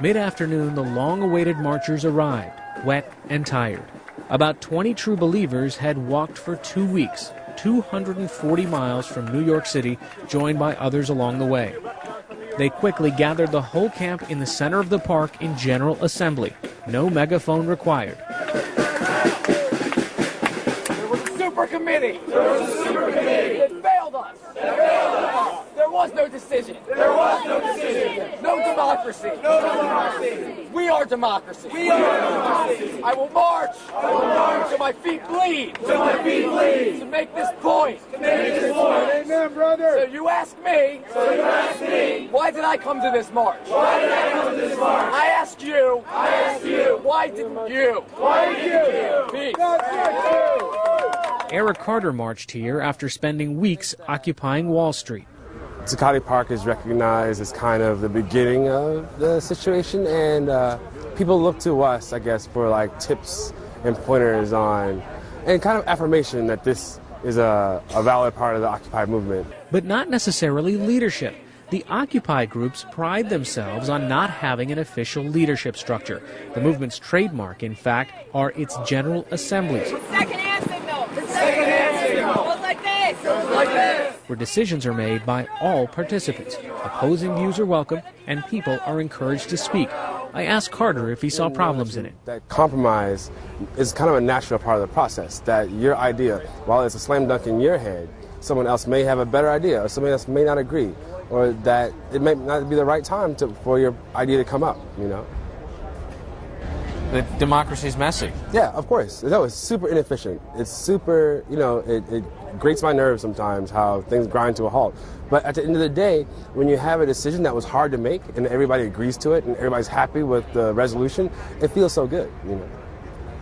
Mid-afternoon, the long-awaited marchers arrived, wet and tired. About 20 true believers had walked for 2 weeks, 240 miles from New York City, joined by others along the way. They quickly gathered the whole camp in the center of the park in General Assembly. No megaphone required. There was a super committee. It failed us. There was no decision. No democracy. We are democracy. I will march. Till my feet bleed. To make this point. Amen, brother. So you ask me. Why did I come to this march? I ask you. Why didn't you? Peace. Eric Carter marched here after spending weeks occupying Wall Street. Zuccoti Park is recognized as kind of the beginning of the situation, and people look to us, I guess, for like tips and pointers on, and kind of affirmation that this is a valid part of the Occupy movement. But not necessarily leadership. The Occupy groups pride themselves on not having an official leadership structure. The movement's trademark, in fact, are its General Assemblies. Second-hand signal. Goes like this. Where decisions are made by all participants. Opposing views are welcome, and people are encouraged to speak. I asked Carter if he saw problems in it. That compromise is kind of a natural part of the process, that your idea, while it's a slam dunk in your head, someone else may have a better idea, or someone else may not agree, or that it may not be the right time for your idea to come up, you know? The democracy's messy. Yeah, of course. No, it's super inefficient. It's super, you know, it grates my nerves sometimes how things grind to a halt. But at the end of the day, when you have a decision that was hard to make and everybody agrees to it and everybody's happy with the resolution, it feels so good, you know.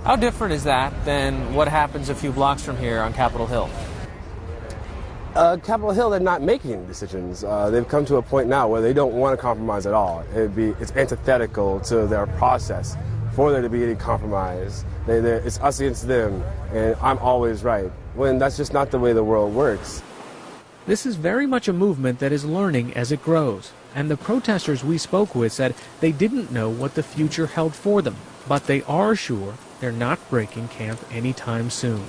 How different is that than what happens a few blocks from here on Capitol Hill? Capitol Hill, they're not making decisions. They've come to a point now where they don't want to compromise at all. It's antithetical to their process for there to be any compromise. It's us against them, and I'm always right, when that's just not the way the world works. This is very much a movement that is learning as it grows, and the protesters we spoke with said they didn't know what the future held for them, but they are sure they're not breaking camp anytime soon.